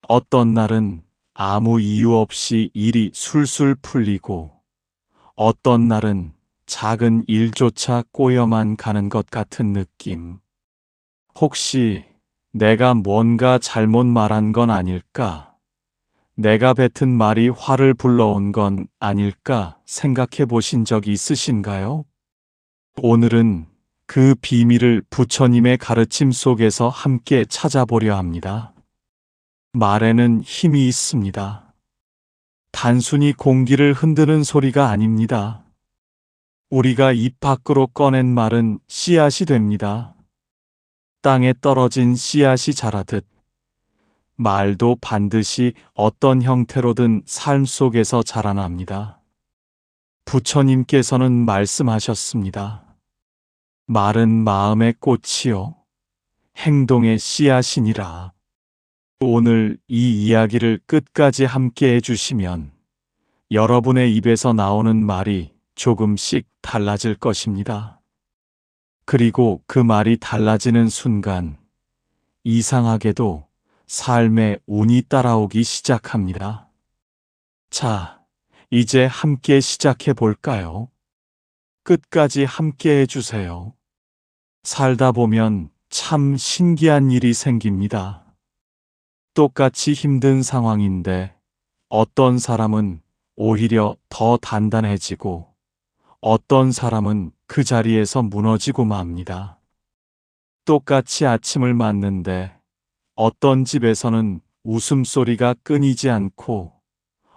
어떤 날은 아무 이유 없이 일이 술술 풀리고 어떤 날은 작은 일조차 꼬여만 가는 것 같은 느낌. 혹시 내가 뭔가 잘못 말한 건 아닐까? 내가 뱉은 말이 화를 불러온 건 아닐까 생각해 보신 적 있으신가요? 오늘은 그 비밀을 부처님의 가르침 속에서 함께 찾아보려 합니다. 말에는 힘이 있습니다. 단순히 공기를 흔드는 소리가 아닙니다. 우리가 입 밖으로 꺼낸 말은 씨앗이 됩니다. 땅에 떨어진 씨앗이 자라듯 말도 반드시 어떤 형태로든 삶 속에서 자라납니다. 부처님께서는 말씀하셨습니다. 말은 마음의 꽃이요 행동의 씨앗이니라. 오늘 이 이야기를 끝까지 함께 해주시면 여러분의 입에서 나오는 말이 조금씩 달라질 것입니다. 그리고 그 말이 달라지는 순간 이상하게도 삶의 운이 따라오기 시작합니다. 자, 이제 함께 시작해 볼까요? 끝까지 함께 해주세요. 살다 보면 참 신기한 일이 생깁니다. 똑같이 힘든 상황인데 어떤 사람은 오히려 더 단단해지고 어떤 사람은 그 자리에서 무너지고 맙니다. 똑같이 아침을 맞는데 어떤 집에서는 웃음소리가 끊이지 않고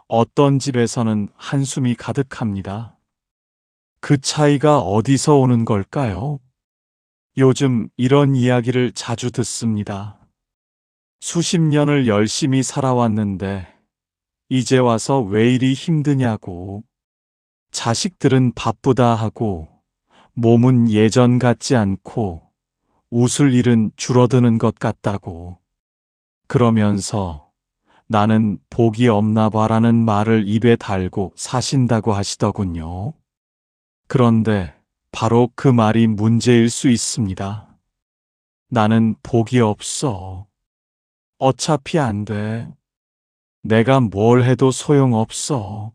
어떤 집에서는 한숨이 가득합니다. 그 차이가 어디서 오는 걸까요? 요즘 이런 이야기를 자주 듣습니다. 수십 년을 열심히 살아왔는데 이제 와서 왜 이리 힘드냐고. 자식들은 바쁘다 하고 몸은 예전 같지 않고 웃을 일은 줄어드는 것 같다고. 그러면서 나는 복이 없나 봐라는 말을 입에 달고 사신다고 하시더군요. 그런데 바로 그 말이 문제일 수 있습니다. 나는 복이 없어. 어차피 안 돼. 내가 뭘 해도 소용없어.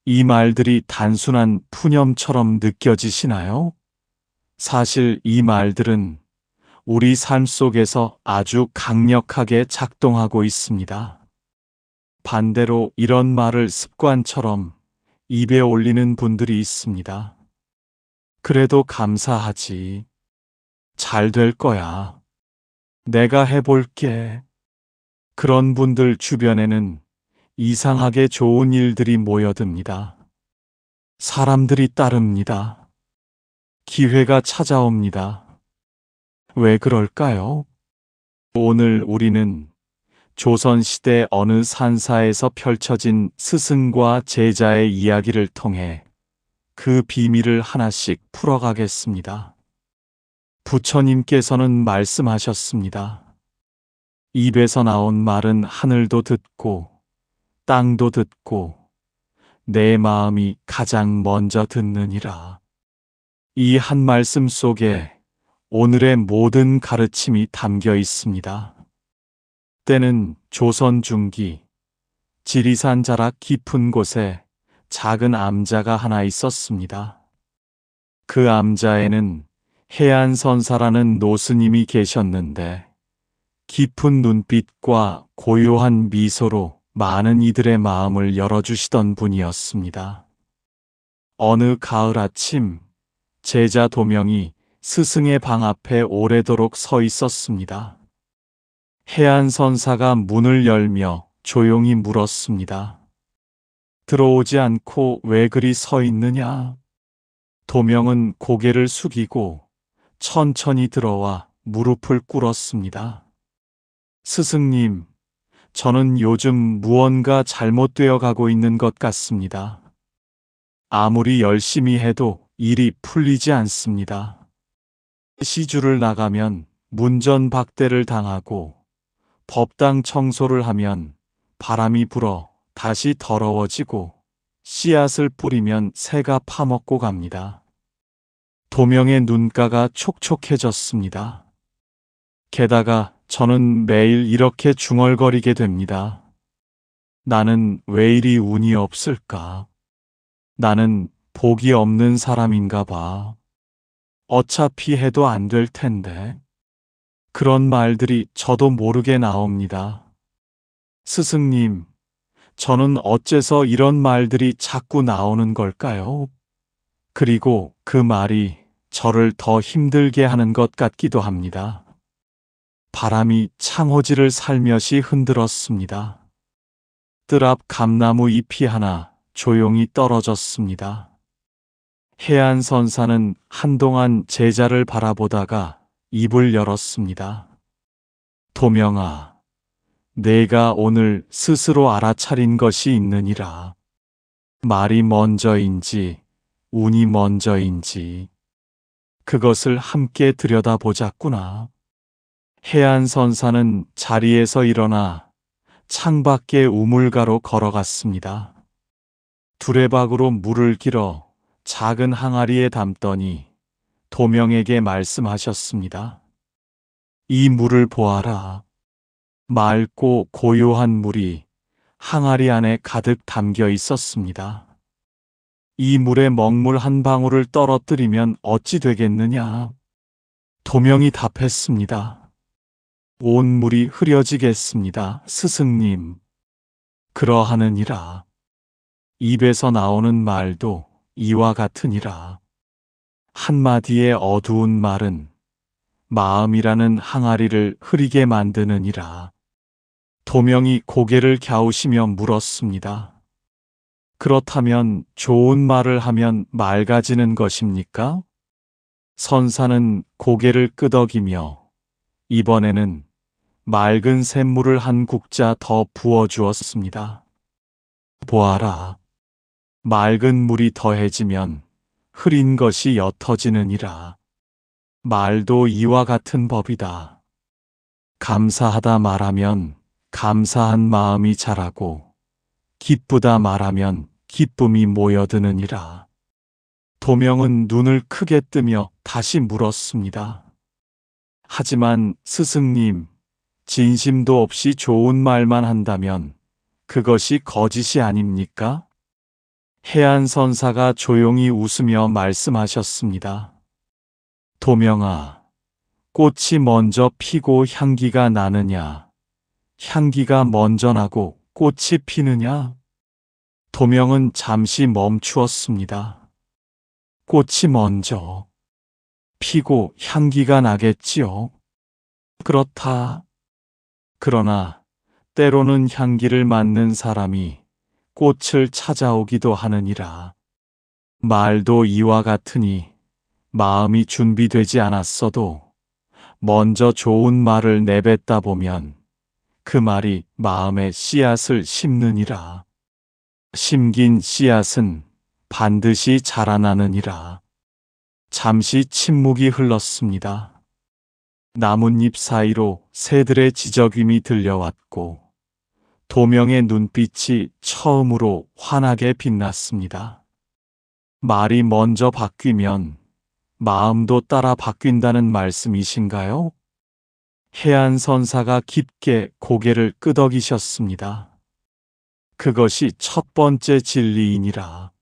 이 말들이 단순한 푸념처럼 느껴지시나요? 사실 이 말들은 우리 삶 속에서 아주 강력하게 작동하고 있습니다. 반대로 이런 말을 습관처럼 입에 올리는 분들이 있습니다. 그래도 감사하지. 잘 될 거야. 내가 해볼게. 그런 분들 주변에는 이상하게 좋은 일들이 모여듭니다. 사람들이 따릅니다. 기회가 찾아옵니다. 왜 그럴까요? 오늘 우리는 조선시대 어느 산사에서 펼쳐진 스승과 제자의 이야기를 통해 그 비밀을 하나씩 풀어가겠습니다. 부처님께서는 말씀하셨습니다. 입에서 나온 말은 하늘도 듣고 땅도 듣고 내 마음이 가장 먼저 듣느니라. 이 한 말씀 속에 오늘의 모든 가르침이 담겨 있습니다. 때는 조선 중기 지리산 자락 깊은 곳에 작은 암자가 하나 있었습니다. 그 암자에는 해안선사라는 노스님이 계셨는데 깊은 눈빛과 고요한 미소로 많은 이들의 마음을 열어주시던 분이었습니다. 어느 가을 아침 제자 도명이 스승의 방 앞에 오래도록 서 있었습니다. 해안선사가 문을 열며 조용히 물었습니다. 들어오지 않고 왜 그리 서 있느냐? 도명은 고개를 숙이고 천천히 들어와 무릎을 꿇었습니다. 스승님, 저는 요즘 무언가 잘못되어 가고 있는 것 같습니다. 아무리 열심히 해도 일이 풀리지 않습니다. 시주를 나가면 문전박대를 당하고 법당 청소를 하면 바람이 불어 다시 더러워지고 씨앗을 뿌리면 새가 파먹고 갑니다. 도명의 눈가가 촉촉해졌습니다. 게다가 저는 매일 이렇게 중얼거리게 됩니다. 나는 왜 이리 운이 없을까? 나는 복이 없는 사람인가 봐. 어차피 해도 안 될 텐데. 그런 말들이 저도 모르게 나옵니다. 스승님, 저는 어째서 이런 말들이 자꾸 나오는 걸까요? 그리고 그 말이 저를 더 힘들게 하는 것 같기도 합니다. 바람이 창호지를 살며시 흔들었습니다. 뜰 앞 감나무 잎이 하나 조용히 떨어졌습니다. 해안선사는 한동안 제자를 바라보다가 입을 열었습니다. 도명아, 내가 오늘 스스로 알아차린 것이 있느니라. 말이 먼저인지 운이 먼저인지 그것을 함께 들여다보자꾸나. 해안선사는 자리에서 일어나 창밖에 우물가로 걸어갔습니다. 두레박으로 물을 길어 작은 항아리에 담더니 도명에게 말씀하셨습니다. 이 물을 보아라. 맑고 고요한 물이 항아리 안에 가득 담겨 있었습니다. 이 물에 먹물 한 방울을 떨어뜨리면 어찌 되겠느냐? 도명이 답했습니다. 온 물이 흐려지겠습니다, 스승님. 그러하느니라. 입에서 나오는 말도 이와 같으니라. 한마디의 어두운 말은 마음이라는 항아리를 흐리게 만드느니라. 도명이 고개를 갸우시며 물었습니다. 그렇다면 좋은 말을 하면 맑아지는 것입니까? 선사는 고개를 끄덕이며 이번에는 맑은 샘물을 한 국자 더 부어주었습니다. 보아라. 맑은 물이 더해지면 흐린 것이 옅어지느니라. 말도 이와 같은 법이다. 감사하다 말하면 감사한 마음이 자라고 기쁘다 말하면 기쁨이 모여드느니라. 도명은 눈을 크게 뜨며 다시 물었습니다. 하지만 스승님, 진심도 없이 좋은 말만 한다면 그것이 거짓이 아닙니까? 해안선사가 조용히 웃으며 말씀하셨습니다. 도명아, 꽃이 먼저 피고 향기가 나느냐? 향기가 먼저 나고 꽃이 피느냐? 도명은 잠시 멈추었습니다. 꽃이 먼저 피고 향기가 나겠지요. 그렇다. 그러나 때로는 향기를 맡는 사람이 꽃을 찾아오기도 하느니라. 말도 이와 같으니 마음이 준비되지 않았어도 먼저 좋은 말을 내뱉다 보면 그 말이 마음에 씨앗을 심느니라. 심긴 씨앗은 반드시 자라나느니라. 잠시 침묵이 흘렀습니다. 나뭇잎 사이로 새들의 지저귀이 들려왔고 도명의 눈빛이 처음으로 환하게 빛났습니다. 말이 먼저 바뀌면 마음도 따라 바뀐다는 말씀이신가요? 해안선사가 깊게 고개를 끄덕이셨습니다. 그것이 첫 번째 진리이니라.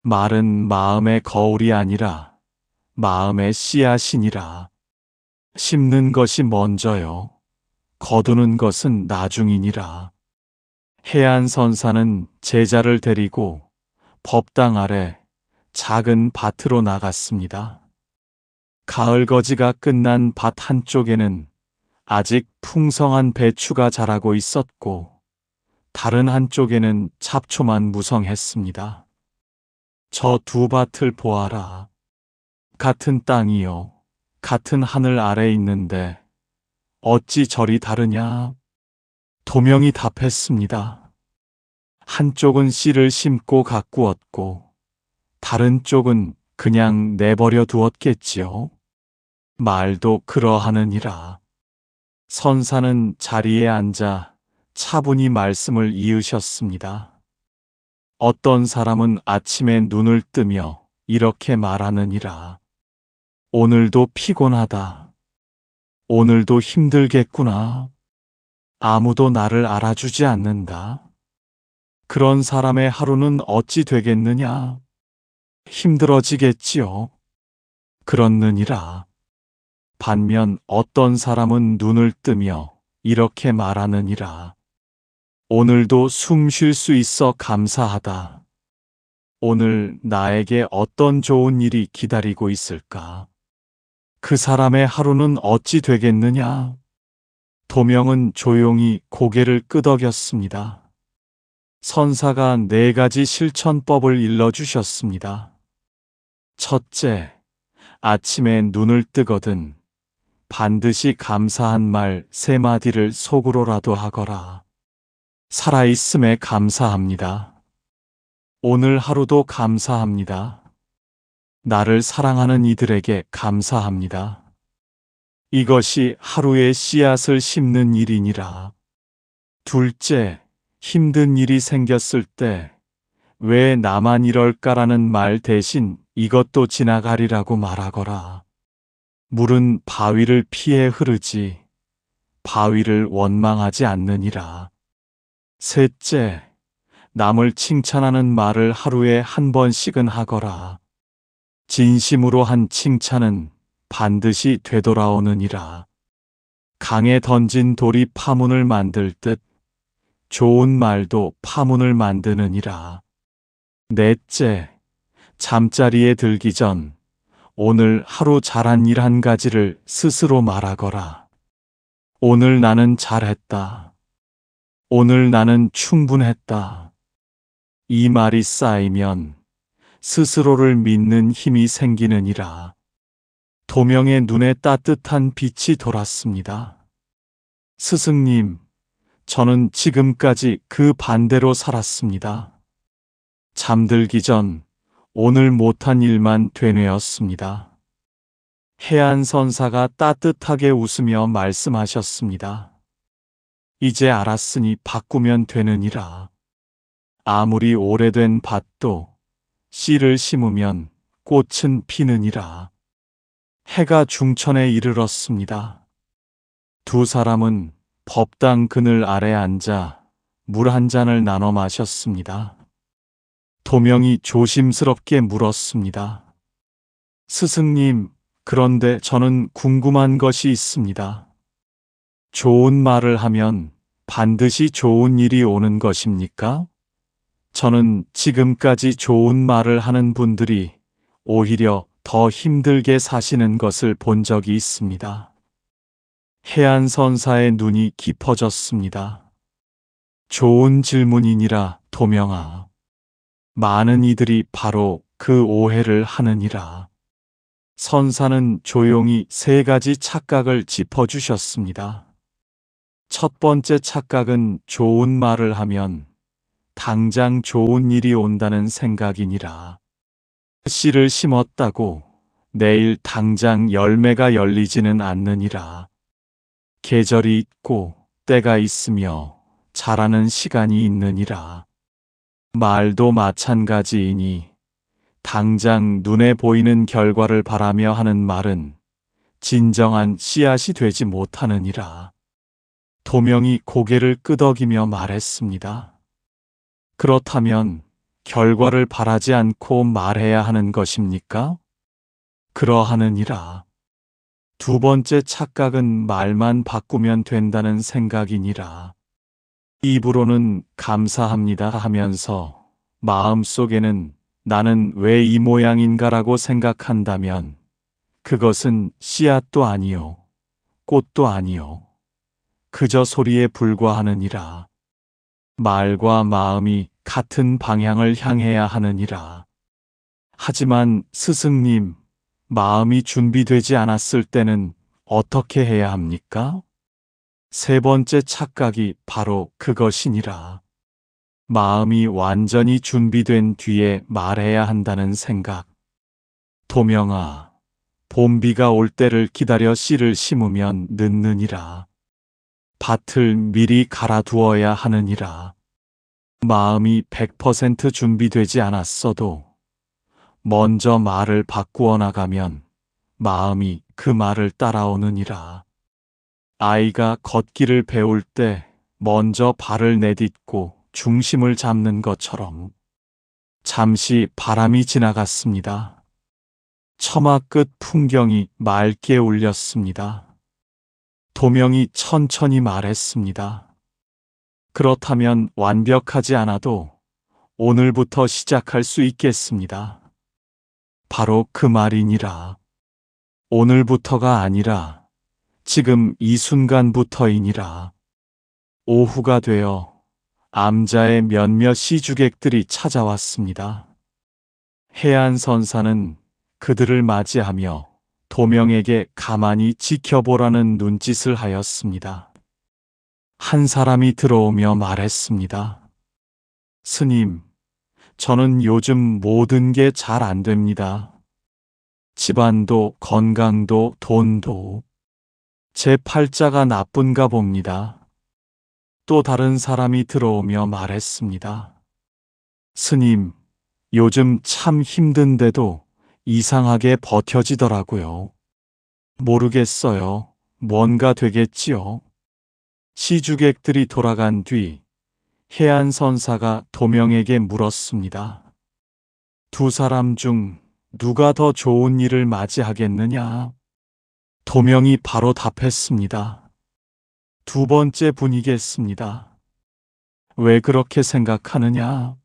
말은 마음의 거울이 아니라 마음의 씨앗이니라. 심는 것이 먼저요. 거두는 것은 나중이니라. 해안선사는 제자를 데리고 법당 아래 작은 밭으로 나갔습니다. 가을거지가 끝난 밭 한쪽에는 아직 풍성한 배추가 자라고 있었고 다른 한쪽에는 잡초만 무성했습니다. 저 두 밭을 보아라. 같은 땅이요. 같은 하늘 아래 있는데 어찌 저리 다르냐? 도명이 답했습니다. 한쪽은 씨를 심고 가꾸었고 다른 쪽은 그냥 내버려 두었겠지요. 말도 그러하느니라. 선사는 자리에 앉아 차분히 말씀을 이으셨습니다. 어떤 사람은 아침에 눈을 뜨며 이렇게 말하느니라. 오늘도 피곤하다. 오늘도 힘들겠구나. 아무도 나를 알아주지 않는다. 그런 사람의 하루는 어찌 되겠느냐? 힘들어지겠지요. 그렇느니라. 반면 어떤 사람은 눈을 뜨며 이렇게 말하느니라. 오늘도 숨 쉴 수 있어 감사하다. 오늘 나에게 어떤 좋은 일이 기다리고 있을까? 그 사람의 하루는 어찌 되겠느냐? 도명은 조용히 고개를 끄덕였습니다. 선사가 4가지 실천법을 일러주셨습니다. 첫째, 아침에 눈을 뜨거든 반드시 감사한 말 3마디를 속으로라도 하거라. 살아있음에 감사합니다. 오늘 하루도 감사합니다. 나를 사랑하는 이들에게 감사합니다. 이것이 하루의 씨앗을 심는 일이니라. 둘째, 힘든 일이 생겼을 때 왜 나만 이럴까라는 말 대신 이것도 지나가리라고 말하거라. 물은 바위를 피해 흐르지 바위를 원망하지 않느니라. 셋째, 남을 칭찬하는 말을 하루에 1번씩은 하거라. 진심으로 한 칭찬은 반드시 되돌아오느니라. 강에 던진 돌이 파문을 만들 듯 좋은 말도 파문을 만드느니라. 넷째, 잠자리에 들기 전 오늘 하루 잘한 일 1가지를 스스로 말하거라. 오늘 나는 잘했다. 오늘 나는 충분했다. 이 말이 쌓이면 스스로를 믿는 힘이 생기느니라. 도명의 눈에 따뜻한 빛이 돌았습니다. 스승님, 저는 지금까지 그 반대로 살았습니다. 잠들기 전 오늘 못한 일만 되뇌었습니다. 해안선사가 따뜻하게 웃으며 말씀하셨습니다. 이제 알았으니 바꾸면 되느니라. 아무리 오래된 밭도 씨를 심으면 꽃은 피느니라. 해가 중천에 이르렀습니다. 2 사람은 법당 그늘 아래 앉아 물 1잔을 나눠 마셨습니다. 도명이 조심스럽게 물었습니다. 스승님, 그런데 저는 궁금한 것이 있습니다. 좋은 말을 하면 반드시 좋은 일이 오는 것입니까? 저는 지금까지 좋은 말을 하는 분들이 오히려 더 힘들게 사시는 것을 본 적이 있습니다. 해안선사의 눈이 깊어졌습니다. 좋은 질문이니라, 도명아. 많은 이들이 바로 그 오해를 하느니라. 선사는 조용히 3가지 착각을 짚어주셨습니다. 첫 번째 착각은 좋은 말을 하면 당장 좋은 일이 온다는 생각이니라. 씨를 심었다고 내일 당장 열매가 열리지는 않느니라. 계절이 있고 때가 있으며 자라는 시간이 있느니라. 말도 마찬가지이니 당장 눈에 보이는 결과를 바라며 하는 말은 진정한 씨앗이 되지 못하느니라. 도명이 고개를 끄덕이며 말했습니다. 그렇다면 결과를 바라지 않고 말해야 하는 것입니까? 그러하느니라. 2 번째 착각은 말만 바꾸면 된다는 생각이니라. 입으로는 감사합니다 하면서 마음속에는 나는 왜 이 모양인가라고 생각한다면 그것은 씨앗도 아니요, 꽃도 아니요, 그저 소리에 불과하느니라. 말과 마음이 같은 방향을 향해야 하느니라. 하지만 스승님, 마음이 준비되지 않았을 때는 어떻게 해야 합니까? 3 번째 착각이 바로 그것이니라. 마음이 완전히 준비된 뒤에 말해야 한다는 생각. 도명아, 봄비가 올 때를 기다려 씨를 심으면 늦느니라. 밭을 미리 갈아두어야 하느니라. 마음이 100% 준비되지 않았어도 먼저 말을 바꾸어 나가면 마음이 그 말을 따라오느니라. 아이가 걷기를 배울 때 먼저 발을 내딛고 중심을 잡는 것처럼 잠시 바람이 지나갔습니다. 처마 끝 풍경이 맑게 울렸습니다. 도명이 천천히 말했습니다. 그렇다면 완벽하지 않아도 오늘부터 시작할 수 있겠습니다. 바로 그 말이니라. 오늘부터가 아니라 지금 이 순간부터이니라. 오후가 되어 암자의 몇몇 시주객들이 찾아왔습니다. 해안선사는 그들을 맞이하며 도명에게 가만히 지켜보라는 눈짓을 하였습니다. 한 사람이 들어오며 말했습니다. 스님, 저는 요즘 모든 게 잘 안 됩니다. 집안도 건강도 돈도. 제 팔자가 나쁜가 봅니다. 또 다른 사람이 들어오며 말했습니다. 스님, 요즘 참 힘든데도 이상하게 버텨지더라고요. 모르겠어요. 뭔가 되겠지요. 시주객들이 돌아간 뒤 해안선사가 도명에게 물었습니다. 두 사람 중 누가 더 좋은 일을 맞이하겠느냐? 도명이 바로 답했습니다. 두 번째 분이겠습니다. 왜 그렇게 생각하느냐?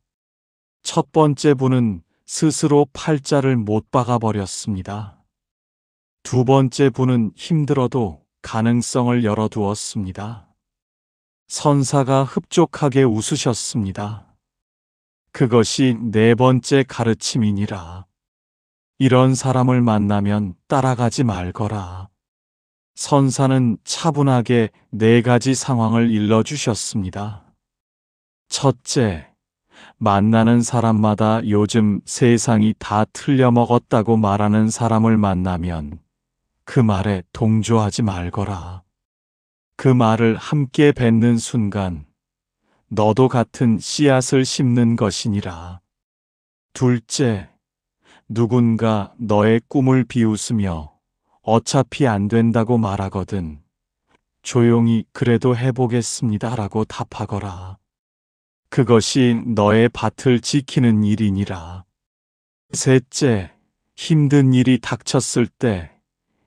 첫 번째 분은 스스로 팔자를 못 박아버렸습니다. 두 번째 분은 힘들어도 가능성을 열어두었습니다. 선사가 흡족하게 웃으셨습니다. 그것이 네 번째 가르침이니라. 이런 사람을 만나면 따라가지 말거라. 선사는 차분하게 네 가지 상황을 일러주셨습니다. 첫째, 만나는 사람마다 요즘 세상이 다 틀려먹었다고 말하는 사람을 만나면 그 말에 동조하지 말거라. 그 말을 함께 뱉는 순간 너도 같은 씨앗을 심는 것이니라. 둘째, 누군가 너의 꿈을 비웃으며 어차피 안 된다고 말하거든 조용히 그래도 해보겠습니다라고 답하거라. 그것이 너의 밭을 지키는 일이니라. 셋째, 힘든 일이 닥쳤을 때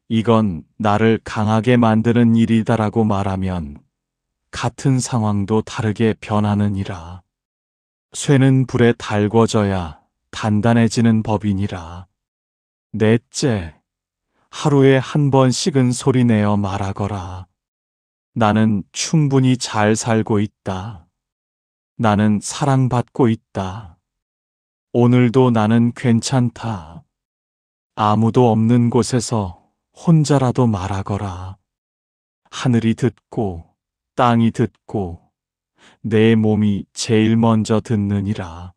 이건 나를 강하게 만드는 일이다라고 말하면 같은 상황도 다르게 변하느니라. 쇠는 불에 달궈져야 단단해지는 법이니라. 넷째, 하루에 한 번씩은 소리내어 말하거라. 나는 충분히 잘 살고 있다. 나는 사랑받고 있다. 오늘도 나는 괜찮다. 아무도 없는 곳에서 혼자라도 말하거라. 하늘이 듣고 땅이 듣고 내 몸이 제일 먼저 듣느니라.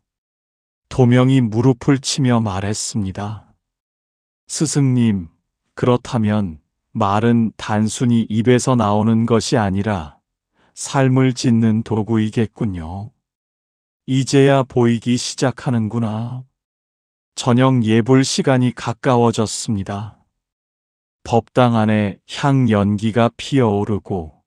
도명이 무릎을 치며 말했습니다. 스승님, 그렇다면 말은 단순히 입에서 나오는 것이 아니라 삶을 짓는 도구이겠군요. 이제야 보이기 시작하는구나. 저녁 예불 시간이 가까워졌습니다. 법당 안에 향 연기가 피어오르고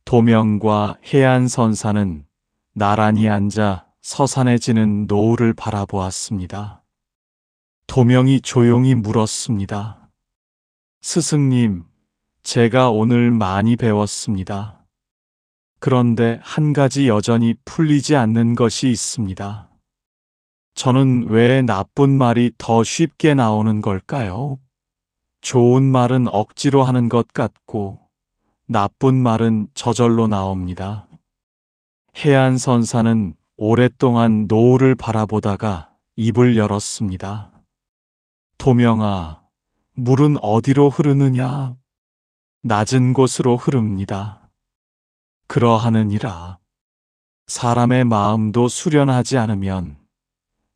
도명과 해안선사는 나란히 앉아 서산해지는 노을을 바라보았습니다. 도명이 조용히 물었습니다. 스승님, 제가 오늘 많이 배웠습니다. 그런데 한 가지 여전히 풀리지 않는 것이 있습니다. 저는 왜 나쁜 말이 더 쉽게 나오는 걸까요? 좋은 말은 억지로 하는 것 같고 나쁜 말은 저절로 나옵니다. 해안선사는 오랫동안 노을을 바라보다가 입을 열었습니다. 도명아, 물은 어디로 흐르느냐? 낮은 곳으로 흐릅니다. 그러하느니라. 사람의 마음도 수련하지 않으면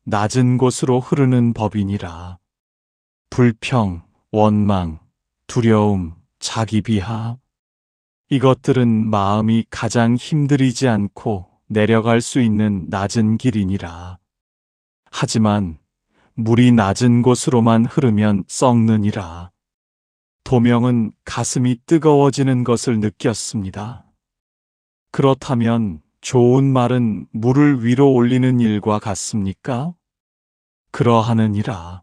낮은 곳으로 흐르는 법이니라. 불평, 원망, 두려움, 자기 비하. 이것들은 마음이 가장 힘들이지 않고 내려갈 수 있는 낮은 길이니라. 하지만 물이 낮은 곳으로만 흐르면 썩느니라. 도명은 가슴이 뜨거워지는 것을 느꼈습니다. 그렇다면 좋은 말은 물을 위로 올리는 일과 같습니까? 그러하느니라.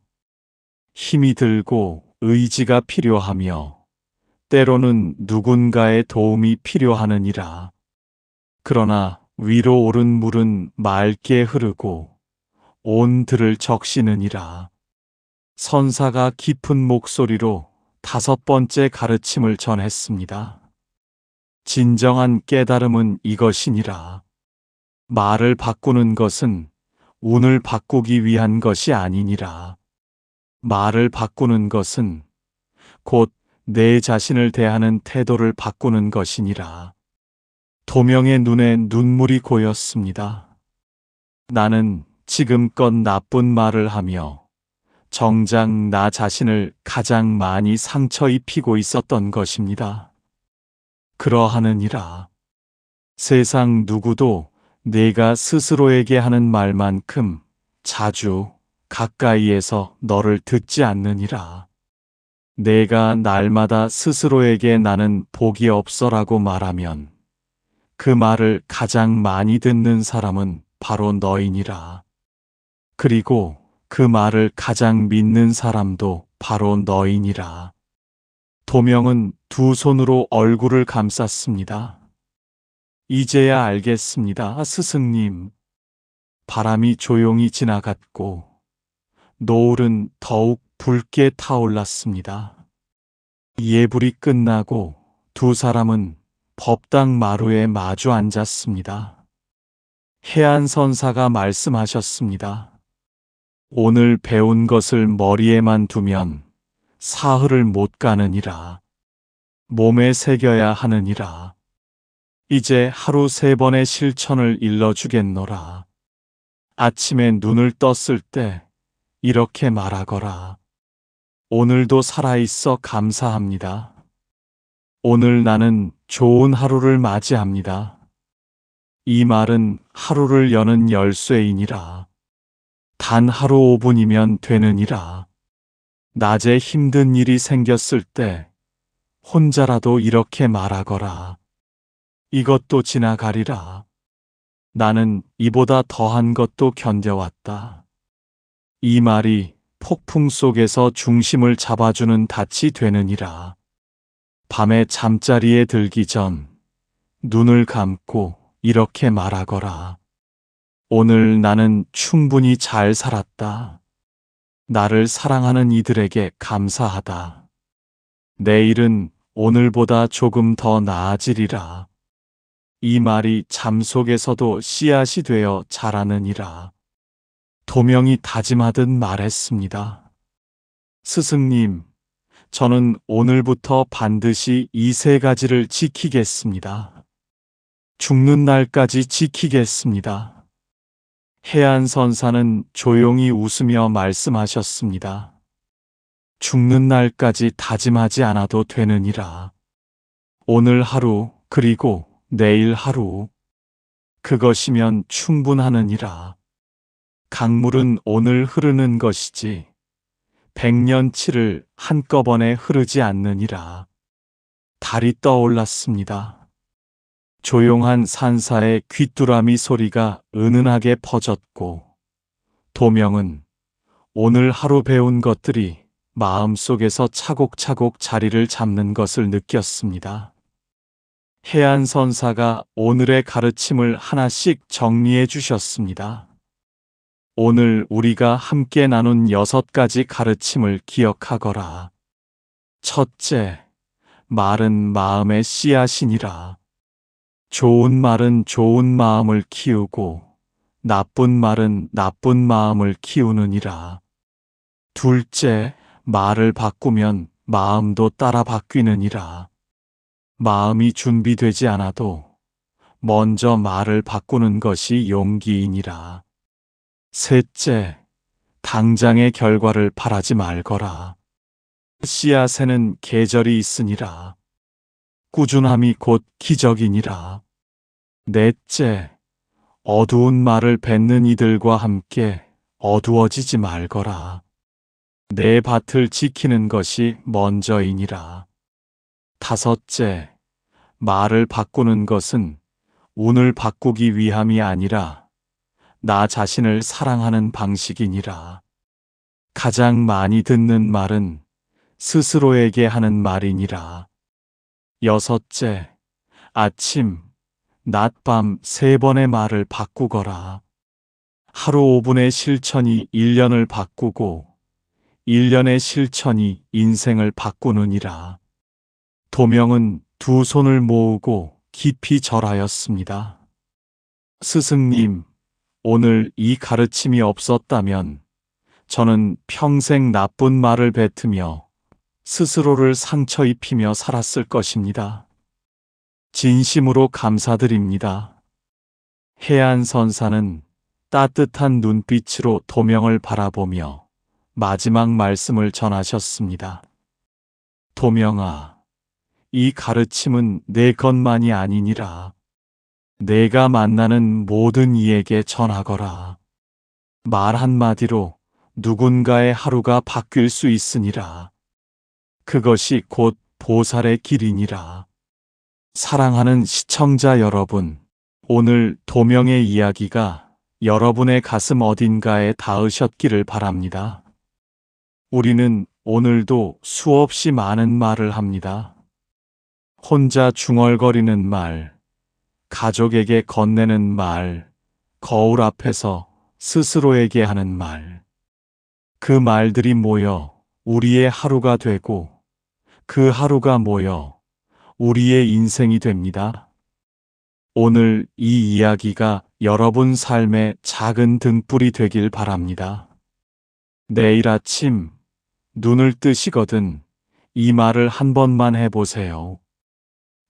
힘이 들고 의지가 필요하며 때로는 누군가의 도움이 필요하느니라. 그러나 위로 오른 물은 맑게 흐르고 온 들을 적시느니라. 선사가 깊은 목소리로 5번째 가르침을 전했습니다. 진정한 깨달음은 이것이니라. 말을 바꾸는 것은 운을 바꾸기 위한 것이 아니니라. 말을 바꾸는 것은 곧 내 자신을 대하는 태도를 바꾸는 것이니라. 도명의 눈에 눈물이 고였습니다. 나는 지금껏 나쁜 말을 하며 정작 나 자신을 가장 많이 상처 입히고 있었던 것입니다. 그러하느니라. 세상 누구도 내가 스스로에게 하는 말만큼 자주 가까이에서 너를 듣지 않느니라. 내가 날마다 스스로에게 나는 복이 없어라고 말하면 그 말을 가장 많이 듣는 사람은 바로 너이니라. 그리고 그 말을 가장 믿는 사람도 바로 너이니라. 도명은 2손으로 얼굴을 감쌌습니다. 이제야 알겠습니다, 스승님. 바람이 조용히 지나갔고 노을은 더욱 붉게 타올랐습니다. 예불이 끝나고 2 사람은 법당 마루에 마주 앉았습니다. 해안선사가 말씀하셨습니다. 오늘 배운 것을 머리에만 두면 사흘을 못 가느니라. 몸에 새겨야 하느니라. 이제 하루 3번의 실천을 일러주겠노라. 아침에 눈을 떴을 때 이렇게 말하거라. 오늘도 살아있어 감사합니다. 오늘 나는 좋은 하루를 맞이합니다. 이 말은 하루를 여는 열쇠이니라. 단 하루 5분이면 되느니라. 낮에 힘든 일이 생겼을 때 혼자라도 이렇게 말하거라. 이것도 지나가리라. 나는 이보다 더한 것도 견뎌왔다. 이 말이 폭풍 속에서 중심을 잡아주는 닻이 되느니라. 밤에 잠자리에 들기 전 눈을 감고 이렇게 말하거라. 오늘 나는 충분히 잘 살았다. 나를 사랑하는 이들에게 감사하다. 내일은 오늘보다 조금 더 나아지리라. 이 말이 잠 속에서도 씨앗이 되어 자라느니라. 도명이 다짐하듯 말했습니다. 스승님, 저는 오늘부터 반드시 이 3가지를 지키겠습니다. 죽는 날까지 지키겠습니다. 해안선사는 조용히 웃으며 말씀하셨습니다. 죽는 날까지 다짐하지 않아도 되느니라. 오늘 하루 그리고 내일 하루 그것이면 충분하느니라. 강물은 오늘 흐르는 것이지 100년치를 한꺼번에 흐르지 않느니라. 달이 떠올랐습니다. 조용한 산사의 귀뚜라미 소리가 은은하게 퍼졌고 도명은 오늘 하루 배운 것들이 마음속에서 차곡차곡 자리를 잡는 것을 느꼈습니다. 해안선사가 오늘의 가르침을 하나씩 정리해 주셨습니다. 오늘 우리가 함께 나눈 6가지 가르침을 기억하거라. 첫째, 말은 마음의 씨앗이니라. 좋은 말은 좋은 마음을 키우고 나쁜 말은 나쁜 마음을 키우느니라. 둘째, 말을 바꾸면 마음도 따라 바뀌느니라. 마음이 준비되지 않아도 먼저 말을 바꾸는 것이 용기이니라. 셋째, 당장의 결과를 바라지 말거라. 씨앗에는 계절이 있으니라. 꾸준함이 곧 기적이니라. 넷째, 어두운 말을 뱉는 이들과 함께 어두워지지 말거라. 내 밭을 지키는 것이 먼저이니라. 다섯째, 말을 바꾸는 것은 운을 바꾸기 위함이 아니라 나 자신을 사랑하는 방식이니라. 가장 많이 듣는 말은 스스로에게 하는 말이니라. 여섯째, 아침, 낮, 밤 3번의 말을 바꾸거라. 하루 5분의 실천이 1년을 바꾸고 1년의 실천이 인생을 바꾸느니라. 도명은 2 손을 모으고 깊이 절하였습니다. 스승님, 오늘 이 가르침이 없었다면 저는 평생 나쁜 말을 뱉으며 스스로를 상처 입히며 살았을 것입니다. 진심으로 감사드립니다. 해안선사는 따뜻한 눈빛으로 도명을 바라보며 마지막 말씀을 전하셨습니다. 도명아, 이 가르침은 내 것만이 아니니라. 내가 만나는 모든 이에게 전하거라. 말 한마디로 누군가의 하루가 바뀔 수 있으니라. 그것이 곧 보살의 길이니라. 사랑하는 시청자 여러분, 오늘 도명의 이야기가 여러분의 가슴 어딘가에 닿으셨기를 바랍니다. 우리는 오늘도 수없이 많은 말을 합니다. 혼자 중얼거리는 말, 가족에게 건네는 말, 거울 앞에서 스스로에게 하는 말. 그 말들이 모여 우리의 하루가 되고 그 하루가 모여 우리의 인생이 됩니다. 오늘 이 이야기가 여러분 삶의 작은 등불이 되길 바랍니다. 내일 아침 눈을 뜨시거든 이 말을 한 번만 해보세요.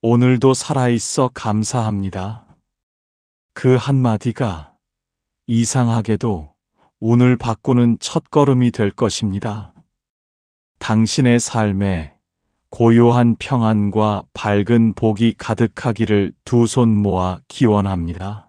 오늘도 살아있어 감사합니다. 그 한마디가 이상하게도 운을 바꾸는 첫걸음이 될 것입니다. 당신의 삶에 고요한 평안과 밝은 복이 가득하기를 2 손 모아 기원합니다.